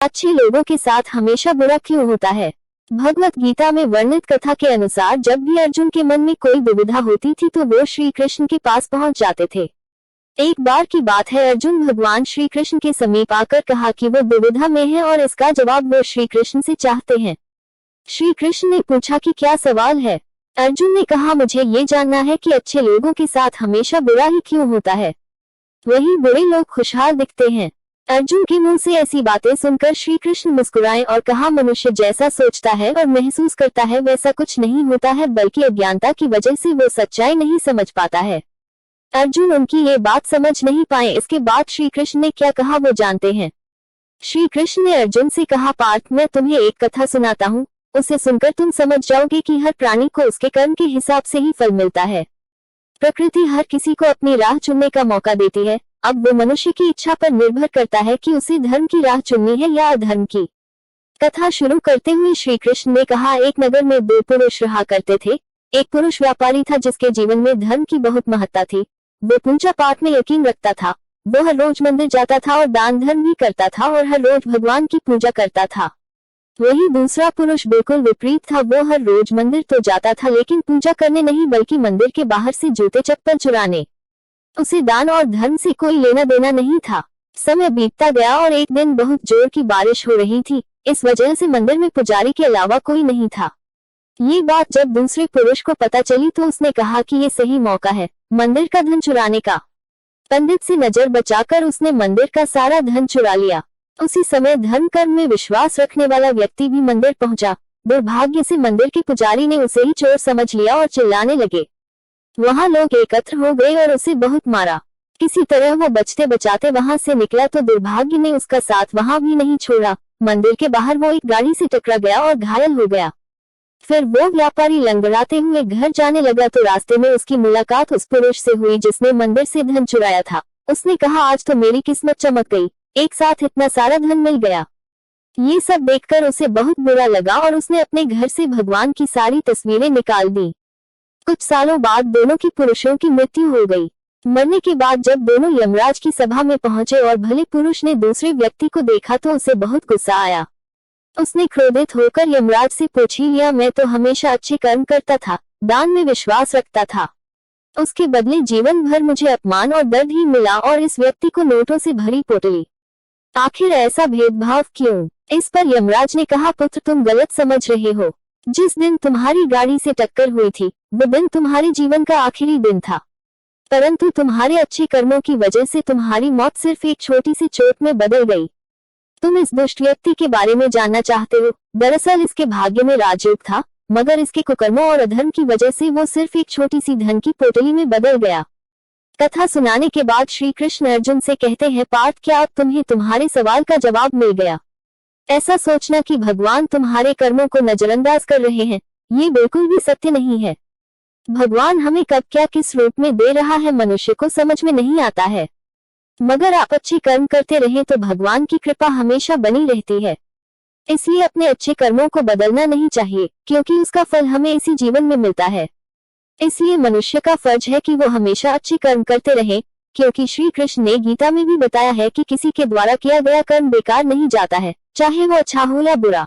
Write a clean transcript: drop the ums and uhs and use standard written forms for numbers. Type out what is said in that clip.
अच्छे लोगों के साथ हमेशा बुरा क्यों होता है। भगवत गीता में वर्णित कथा के अनुसार जब भी अर्जुन के मन में कोई दुविधा होती थी तो वो श्री कृष्ण के पास पहुंच जाते थे। एक बार की बात है, अर्जुन भगवान श्री कृष्ण के समीप आकर कहा कि वो दुविधा में है और इसका जवाब वो श्री कृष्ण से चाहते हैं। श्री कृष्ण ने पूछा कि क्या सवाल है। अर्जुन ने कहा, मुझे ये जानना है कि अच्छे लोगों के साथ हमेशा बुरा ही क्यों होता है, वही बुरे लोग खुशहाल दिखते हैं। अर्जुन के मुंह से ऐसी बातें सुनकर श्री कृष्ण मुस्कुराए और कहा, मनुष्य जैसा सोचता है और महसूस करता है वैसा कुछ नहीं होता है, बल्कि अज्ञानता की वजह से वो सच्चाई नहीं समझ पाता है। अर्जुन उनकी ये बात समझ नहीं पाए। इसके बाद श्री कृष्ण ने क्या कहा वो जानते हैं। श्री कृष्ण ने अर्जुन से कहा, पार्थ, मैं तुम्हें एक कथा सुनाता हूँ, उसे सुनकर तुम समझ जाओगे कि हर प्राणी को उसके कर्म के हिसाब से ही फल मिलता है। प्रकृति हर किसी को अपनी राह चुनने का मौका देती है। अब वो मनुष्य की इच्छा पर निर्भर करता है कि उसे धर्म की राह चुननी है या अधर्म की। कथा शुरू करते हुए श्री कृष्ण ने कहा, एक नगर में दो पुरुष रहा करते थे। एक पुरुष व्यापारी था जिसके जीवन में धर्म की बहुत महत्ता थी। वो पूजा पाठ में यकीन रखता था। वो हर रोज मंदिर जाता था और दान धर्म भी करता था और हर रोज भगवान की पूजा करता था। वही दूसरा पुरुष बिल्कुल विपरीत था। वो हर रोज मंदिर तो जाता था लेकिन पूजा करने नहीं बल्कि मंदिर के बाहर से जूते चप्पल चुराने। उसे दान और धर्म से कोई लेना देना नहीं था। समय बीतता गया और एक दिन बहुत जोर की बारिश हो रही थी। इस वजह से मंदिर में पुजारी के अलावा कोई नहीं था। ये बात जब दूसरे पुरुष को पता चली तो उसने कहा कि ये सही मौका है मंदिर का धन चुराने का। पंडित से नजर बचाकर उसने मंदिर का सारा धन चुरा लिया। उसी समय धर्म कर्म में विश्वास रखने वाला व्यक्ति भी मंदिर पहुंचा। दुर्भाग्य से मंदिर के पुजारी ने उसे ही चोर समझ लिया और चिल्लाने लगे। वहां लोग एकत्र हो गए और उसे बहुत मारा। किसी तरह वो बचते बचाते वहां से निकला तो दुर्भाग्य ने उसका साथ वहां भी नहीं छोड़ा। मंदिर के बाहर वो एक गाड़ी से टकरा गया और घायल हो गया। फिर वो व्यापारी लंगड़ाते हुए घर जाने लगा तो रास्ते में उसकी मुलाकात उस पुरुष से हुई जिसने मंदिर से धन चुराया था। उसने कहा, आज तो मेरी किस्मत चमक गई, एक साथ इतना सारा धन मिल गया। ये सब देखकर उसे बहुत बुरा लगा और उसने अपने घर से भगवान की सारी तस्वीरें निकाल दी। कुछ सालों बाद दोनों की पुरुषों की मृत्यु हो गई। मरने के बाद जब दोनों यमराज की सभा में पहुंचे और भले पुरुष ने दूसरे व्यक्ति को देखा तो उसे बहुत गुस्सा आया। उसने क्रोधित होकर यमराज से पूछ ही लिया, मैं तो हमेशा अच्छे कर्म करता था, दान में विश्वास रखता था, उसके बदले जीवन भर मुझे अपमान और दर्द ही मिला और इस व्यक्ति को नोटों से भरी पोटली। आखिर ऐसा भेदभाव क्यों? इस पर यमराज ने कहा, पुत्र, तुम गलत समझ रहे हो। जिस दिन तुम्हारी गाड़ी से टक्कर हुई थी वो दिन तुम्हारे जीवन का आखिरी दिन था, परंतु तुम्हारे अच्छे कर्मों की वजह से तुम्हारी मौत सिर्फ एक छोटी सी चोट में बदल गई। तुम इस दुष्ट व्यक्ति के बारे में जानना चाहते हो। दरअसल इसके भाग्य में राजयोग था, मगर इसके कुकर्मों और अधर्म की वजह से वो सिर्फ एक छोटी सी धन की पोटली में बदल गया। कथा सुनाने के बाद श्री कृष्ण अर्जुन से कहते हैं, पार्थ, क्या अब तुम्हें तुम्हारे सवाल का जवाब मिल गया? ऐसा सोचना कि भगवान तुम्हारे कर्मों को नजरअंदाज कर रहे हैं, ये बिल्कुल भी सत्य नहीं है। भगवान हमें कब क्या किस रूप में दे रहा है मनुष्य को समझ में नहीं आता है, मगर आप अच्छे कर्म करते रहें तो भगवान की कृपा हमेशा बनी रहती है। इसलिए अपने अच्छे कर्मों को बदलना नहीं चाहिए, क्योंकि उसका फल हमें इसी जीवन में मिलता है। इसलिए मनुष्य का फर्ज है कि वो हमेशा अच्छे कर्म करते रहे, क्योंकि श्री कृष्ण ने गीता में भी बताया है कि किसी के द्वारा किया गया कर्म बेकार नहीं जाता है, चाहे वो अच्छा हो या बुरा।